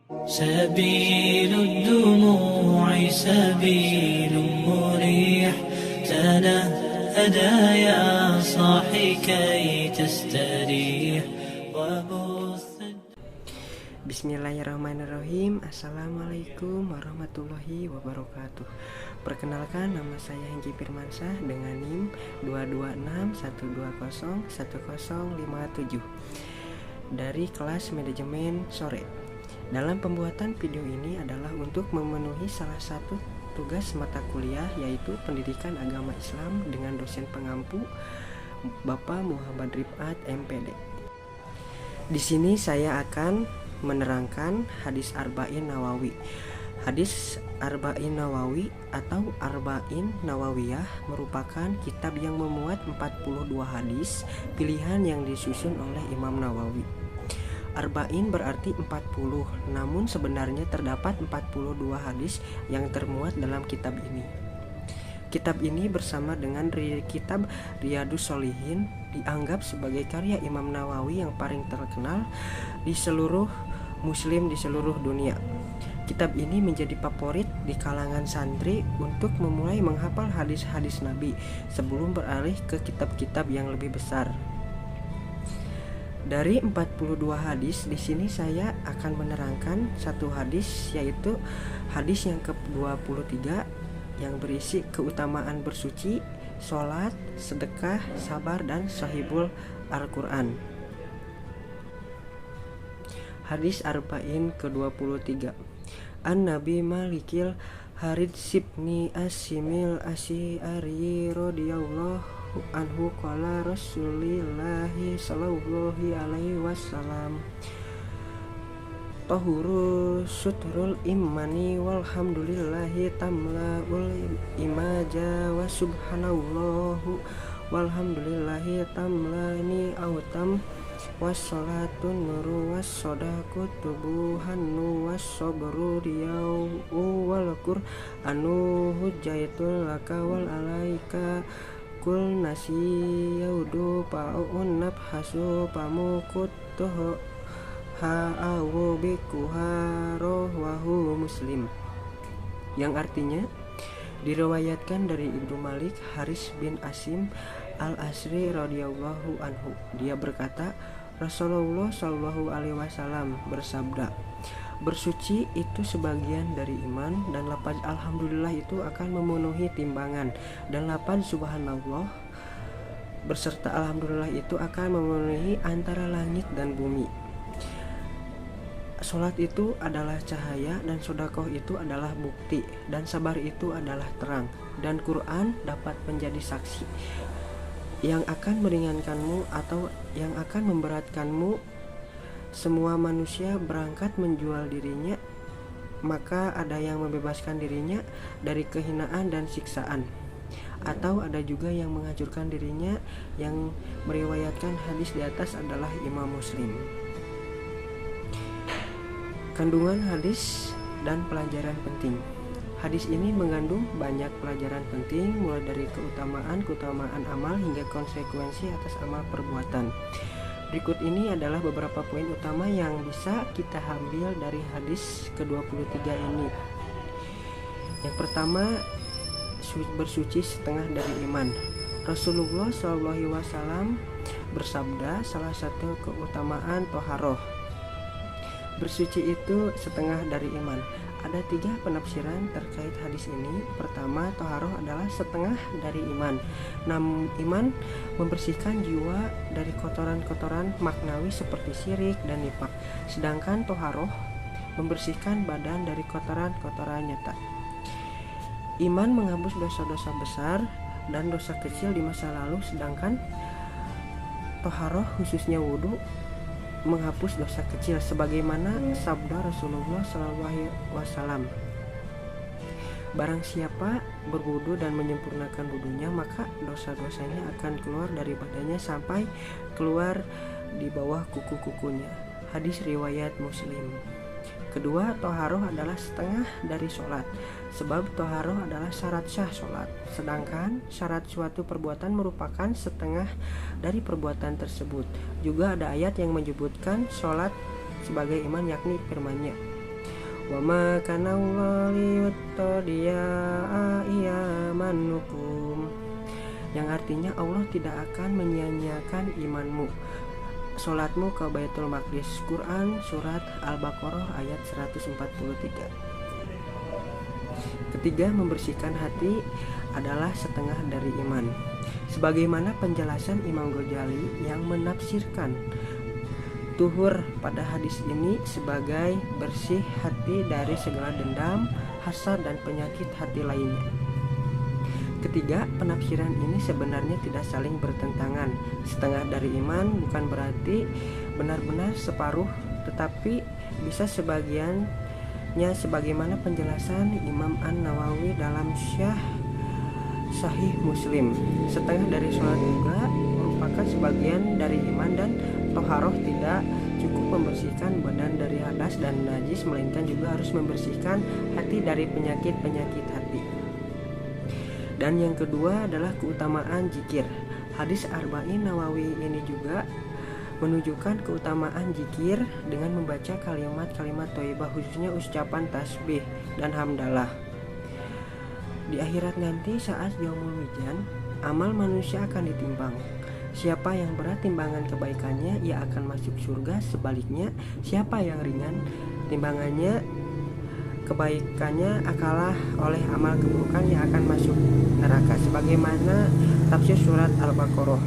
سبيل الدموع سبيل مريح تنهدى يا صاحي كي تستريح وبث. Bismillahirrahmanirrahim. Assalamualaikum warahmatullahi wabarakatuh. Perkenalkan, nama saya Hengki Firmansyah dengan NIM 22612010057 dari kelas manajemen sore. Dalam pembuatan video ini adalah untuk memenuhi salah satu tugas mata kuliah, yaitu Pendidikan Agama Islam dengan dosen pengampu Bapak Muhammad Rifat MPD. Di sini saya akan menerangkan hadis Arba'in Nawawi. Hadis Arba'in Nawawi atau Arba'in Nawawiyah merupakan kitab yang memuat 42 hadis pilihan yang disusun oleh Imam Nawawi. Arba'in berarti 40, namun sebenarnya terdapat 42 hadis yang termuat dalam kitab ini. Kitab ini bersama dengan kitab Riyadhus Shalihin dianggap sebagai karya Imam Nawawi yang paling terkenal di seluruh muslim di seluruh dunia. Kitab ini menjadi favorit di kalangan santri untuk memulai menghafal hadis-hadis Nabi sebelum beralih ke kitab-kitab yang lebih besar. Dari 42 hadis, di sini saya akan menerangkan satu hadis, yaitu hadis yang ke-23 yang berisi keutamaan bersuci, sholat, sedekah, sabar, dan sahibul Al-Quran. Hadis Arba'in ke-23. An-Nabi Malikil Harid Sibni Asimil Asy'ari radhiyallahu anhu qala Rasulillahi sallallahu alaihi wasallam, tahuru sutrul imani walhamdulillahi tamlaul imaja wa subhanallahu walhamdulillahi tamlani autam wassalatun nuru wassodaqu tubuhannu wassobru riyau wal qur'anu hujjaitul laka wal alaika kul nasi yaudu pa'un nabhasu pamukutuh ha'awu bikuharo wahu Muslim, yang artinya diriwayatkan dari Ibnu Malik Haris bin Asim Al-Asri radhiyallahu anhu. Dia berkata, Rasulullah shallallahu alaihi wasallam bersabda, bersuci itu sebagian dari iman, dan lafaz alhamdulillah itu akan memenuhi timbangan, dan lafaz subhanallah berserta alhamdulillah itu akan memenuhi antara langit dan bumi. Sholat itu adalah cahaya, dan sedekah itu adalah bukti, dan sabar itu adalah terang, dan Quran dapat menjadi saksi yang akan meringankanmu atau yang akan memberatkanmu. Semua manusia berangkat menjual dirinya, maka ada yang membebaskan dirinya dari kehinaan dan siksaan, atau ada juga yang menghancurkan dirinya. Yang meriwayatkan hadis di atas adalah Imam Muslim. Kandungan hadis dan pelajaran penting. Hadis ini mengandung banyak pelajaran penting, mulai dari keutamaan amal hingga konsekuensi atas amal perbuatan. Berikut ini adalah beberapa poin utama yang bisa kita ambil dari hadis ke-23 ini. Yang pertama, bersuci setengah dari iman. Rasulullah SAW bersabda, salah satu keutamaan toharoh, bersuci itu setengah dari iman. Ada 3 penafsiran terkait hadis ini. Pertama, toharoh adalah setengah dari iman. Iman membersihkan jiwa dari kotoran-kotoran maknawi seperti syirik dan nifaq. Sedangkan toharoh membersihkan badan dari kotoran-kotoran nyata. Iman menghapus dosa-dosa besar dan dosa kecil di masa lalu, sedangkan toharoh khususnya wudhu menghapus dosa kecil, sebagaimana sabda Rasulullah SAW, barang siapa berwudu dan menyempurnakan wudunya, maka dosa-dosanya akan keluar dari badannya sampai keluar di bawah kuku-kukunya. Hadis riwayat Muslim. Kedua, toharoh adalah setengah dari sholat, sebab toharoh adalah syarat sah sholat, sedangkan syarat suatu perbuatan merupakan setengah dari perbuatan tersebut. Juga ada ayat yang menyebutkan sholat sebagai iman, yakni firman-Nya, Wa ma kana Allah liyuttadi'a imanukum, yang artinya Allah tidak akan menyia-nyiakan imanmu, sholatmu ke Baitul Maqdis. Quran Surat Al-Baqarah ayat 143. Ketiga, membersihkan hati adalah setengah dari iman. Sebagaimana penjelasan Imam Ghazali yang menafsirkan tuhur pada hadis ini sebagai bersih hati dari segala dendam, hasad, dan penyakit hati lainnya. Ketiga, penafsiran ini sebenarnya tidak saling bertentangan. Setengah dari iman bukan berarti benar-benar separuh, tetapi bisa sebagiannya, sebagaimana penjelasan Imam An-Nawawi dalam Sahih Muslim. Setengah dari sholat juga merupakan sebagian dari iman, dan toharoh tidak cukup membersihkan badan dari hadas dan najis, melainkan juga harus membersihkan hati dari penyakit-penyakit hati. Dan yang kedua adalah keutamaan zikir. Hadis Arba'in Nawawi ini juga menunjukkan keutamaan zikir dengan membaca kalimat-kalimat thayyibah, khususnya ucapan tasbih dan hamdalah. Di akhirat nanti saat yaumul mizan, amal manusia akan ditimbang. Siapa yang berat timbangan kebaikannya, ia akan masuk surga. Sebaliknya, siapa yang ringan timbangannya, kebaikannya kalah oleh amal keburukan, yang akan masuk neraka. Sebagaimana tafsir surat Al-Baqarah.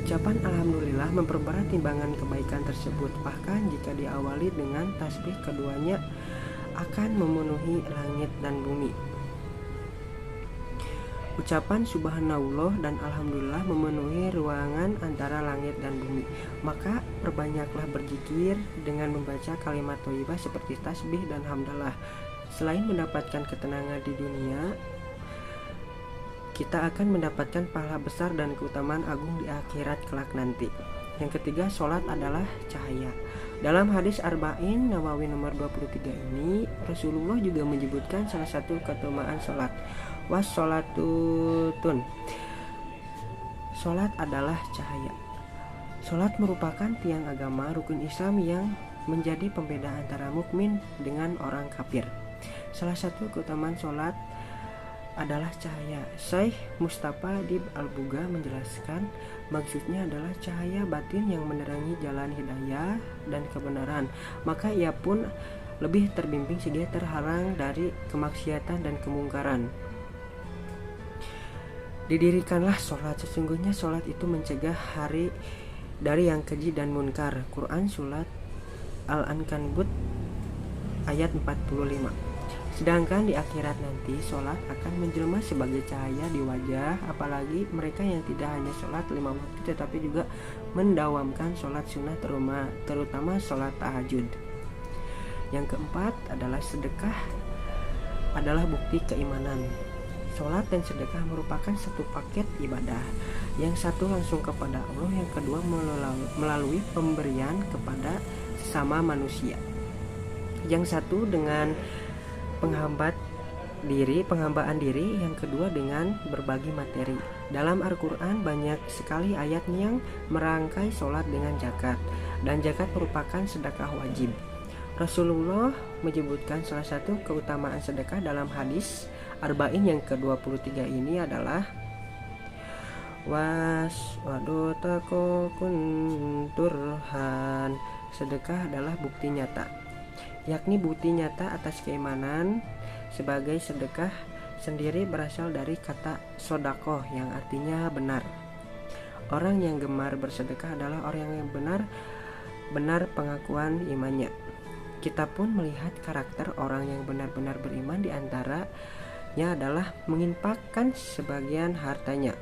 Ucapan alhamdulillah memperberat timbangan kebaikan tersebut. Bahkan jika diawali dengan tasbih, keduanya akan memenuhi langit dan bumi. Ucapan subhanallah dan alhamdulillah memenuhi ruangan antara langit dan bumi. Maka perbanyaklah berzikir dengan membaca kalimat thayyibah seperti tasbih dan hamdalah. Selain mendapatkan ketenangan di dunia, kita akan mendapatkan pahala besar dan keutamaan agung di akhirat kelak nanti. Yang ketiga, sholat adalah cahaya. Dalam hadis Arba'in Nawawi nomor 23 ini, Rasulullah juga menyebutkan salah satu keutamaan sholat. Wassolatutun, sholat adalah cahaya. Sholat merupakan tiang agama rukun Islam yang menjadi pembeda antara mukmin dengan orang kafir. Salah satu keutamaan sholat adalah cahaya. Syekh Mustafa Dib Al-Buga menjelaskan, maksudnya adalah cahaya batin yang menerangi jalan hidayah dan kebenaran. Maka ia pun lebih terbimbing sehingga terhalang dari kemaksiatan dan kemungkaran. Didirikanlah sholat, sesungguhnya sholat itu mencegah hari dari yang keji dan munkar. Quran Surat Al-Ankabut ayat 45. Sedangkan di akhirat nanti sholat akan menjelma sebagai cahaya di wajah, apalagi mereka yang tidak hanya sholat 5 waktu tetapi juga mendawamkan sholat sunnah, terutama sholat tahajud. Yang keempat adalah sedekah adalah bukti keimanan. Sholat dan sedekah merupakan satu paket ibadah. Yang satu langsung kepada Allah, yang kedua melalui pemberian kepada sesama manusia. Yang satu dengan penghambaan diri, yang kedua dengan berbagi materi. Dalam Al-Quran banyak sekali ayat yang merangkai sholat dengan zakat, dan zakat merupakan sedekah wajib. Rasulullah menyebutkan salah satu keutamaan sedekah dalam hadis Arba'in yang ke-23 ini adalah waswadotakokunturhan, sedekah adalah bukti nyata, yakni bukti nyata atas keimanan. Sebagai sedekah sendiri berasal dari kata sodakoh yang artinya benar. Orang yang gemar bersedekah adalah orang yang benar pengakuan imannya. Kita pun melihat karakter orang yang benar-benar beriman, di antaranya adalah menginfakkan sebagian hartanya,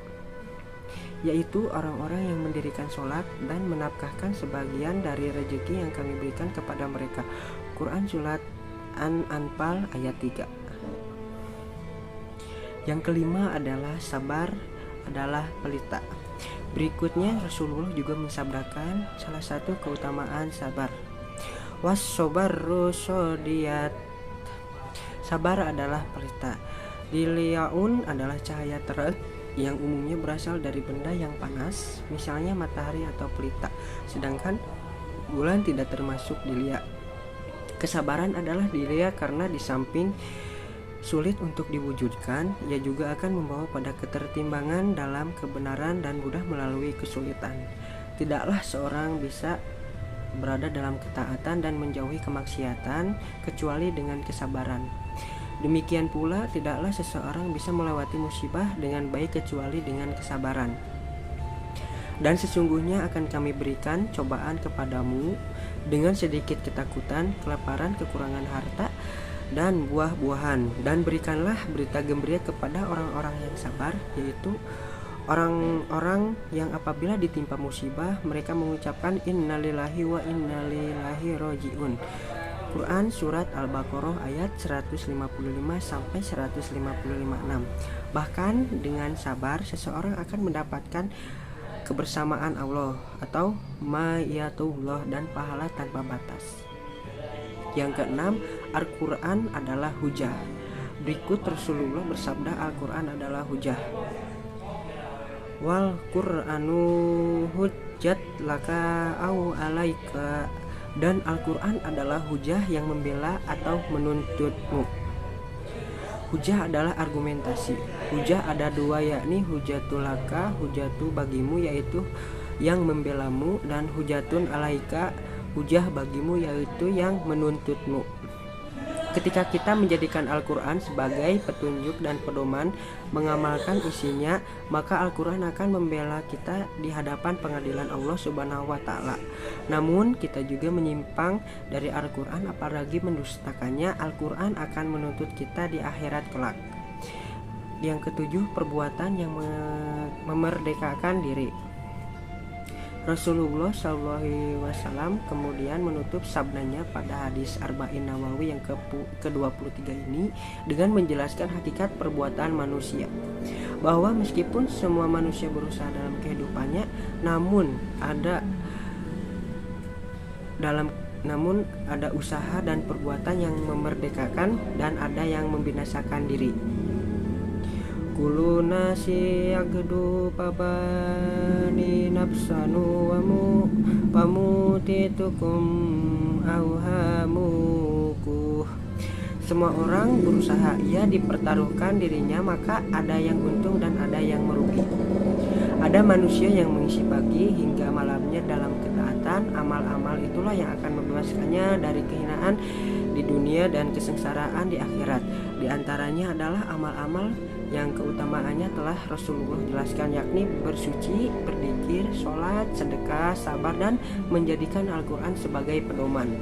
yaitu orang-orang yang mendirikan sholat dan menafkahkan sebagian dari rezeki yang kami berikan kepada mereka. Quran Surat An-Anfal ayat 3. Yang kelima adalah sabar adalah pelita. Berikutnya Rasulullah juga mensabdakan salah satu keutamaan sabar. Wassobarru sodiyat, sabar adalah pelita. Diliaun adalah cahaya terang yang umumnya berasal dari benda yang panas, misalnya matahari atau pelita. Sedangkan bulan tidak termasuk dilia. Kesabaran adalah dirinya karena di samping sulit untuk diwujudkan, ia juga akan membawa pada ketertimbangan dalam kebenaran dan mudah melalui kesulitan. Tidaklah seorang bisa berada dalam ketaatan dan menjauhi kemaksiatan kecuali dengan kesabaran. Demikian pula tidaklah seseorang bisa melewati musibah dengan baik kecuali dengan kesabaran. Dan sesungguhnya akan kami berikan cobaan kepadamu dengan sedikit ketakutan, kelaparan, kekurangan harta, dan buah-buahan. Dan berikanlah berita gembira kepada orang-orang yang sabar, yaitu orang-orang yang apabila ditimpa musibah mereka mengucapkan innalillahi wa innalillahi rojiun. Quran Surat Al-Baqarah ayat 155 sampai 155-6. Bahkan dengan sabar seseorang akan mendapatkan kebersamaan Allah atau ma'iyatullah dan pahala tanpa batas. Yang keenam, Al-Quran adalah hujah. Berikut Rasulullah bersabda, Al-Quran adalah hujah. Wal Qur'anu hujjat laka au alaika. Dan Al-Quran adalah hujah yang membela atau menuntutmu. Hujah adalah argumentasi. Hujah ada dua, yakni hujatul laka, hujatu bagimu yaitu yang membelamu, dan hujatun alaika, hujah bagimu yaitu yang menuntutmu. Ketika kita menjadikan Al-Quran sebagai petunjuk dan pedoman, mengamalkan isinya, maka Al-Quran akan membela kita di hadapan pengadilan Allah Subhanahu wa Ta'ala. Namun kita juga menyimpang dari Al-Quran, apalagi mendustakannya, Al-Quran akan menuntut kita di akhirat kelak. Yang ketujuh, perbuatan yang memerdekakan diri. Rasulullah SAW kemudian menutup sabdanya pada hadis Arba'in Nawawi yang ke-23 ini dengan menjelaskan hakikat perbuatan manusia, bahwa meskipun semua manusia berusaha dalam kehidupannya, namun ada usaha dan perbuatan yang memerdekakan dan ada yang membinasakan diri. Kulu nasi yagdu pabani nafsanu wamu pamutitukum auhamuku. Semua orang berusaha, ia dipertaruhkan dirinya, maka ada yang untung dan ada yang merugi. Ada manusia yang mengisi pagi hingga malamnya dalam ketaatan, amal-amal itulah yang akan membebaskannya dari kehinaan di dunia dan kesengsaraan di akhirat. Di antaranya adalah amal-amal yang keutamaannya telah Rasulullah jelaskan, yakni bersuci, berzikir, sholat, sedekah, sabar, dan menjadikan Al-Quran sebagai pedoman.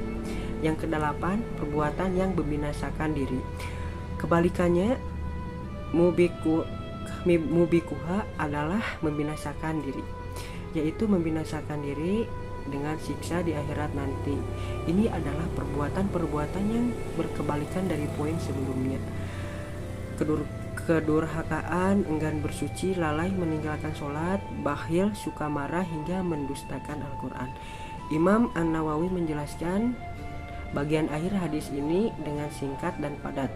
Yang kedelapan, perbuatan yang membinasakan diri. Kebalikannya, mubikuha adalah membinasakan diri, yaitu membinasakan diri dengan siksa di akhirat nanti. Ini adalah perbuatan-perbuatan yang berkebalikan dari poin sebelumnya. Kedurhakaan, enggan bersuci, lalai meninggalkan sholat, bakhil, suka marah, hingga mendustakan Al-Quran. Imam An-Nawawi menjelaskan bagian akhir hadis ini dengan singkat dan padat.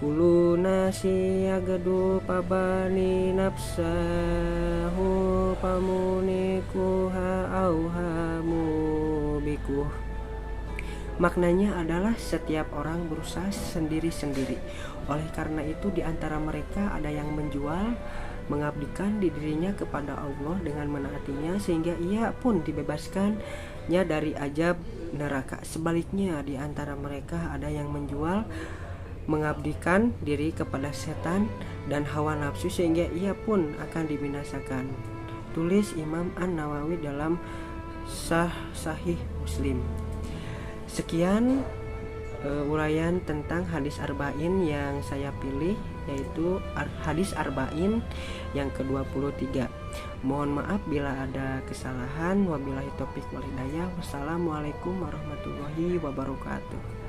Kulu nasi yagadu pabani nafsahu pamunikuha auhamu bikuh. Maknanya adalah setiap orang berusaha sendiri-sendiri. Oleh karena itu di antara mereka ada yang menjual, mengabdikan dirinya kepada Allah dengan menaatinya sehingga ia pun dibebaskannya dari azab neraka. Sebaliknya di antara mereka ada yang menjual, mengabdikan diri kepada setan dan hawa nafsu sehingga ia pun akan dibinasakan. Tulis Imam An-Nawawi dalam Sahih Muslim. Sekian uraian tentang hadis arba'in yang saya pilih, yaitu hadis arba'in yang ke-23. Mohon maaf bila ada kesalahan. Wabillahi taufiq wal hidayah. Wassalamualaikum warahmatullahi wabarakatuh.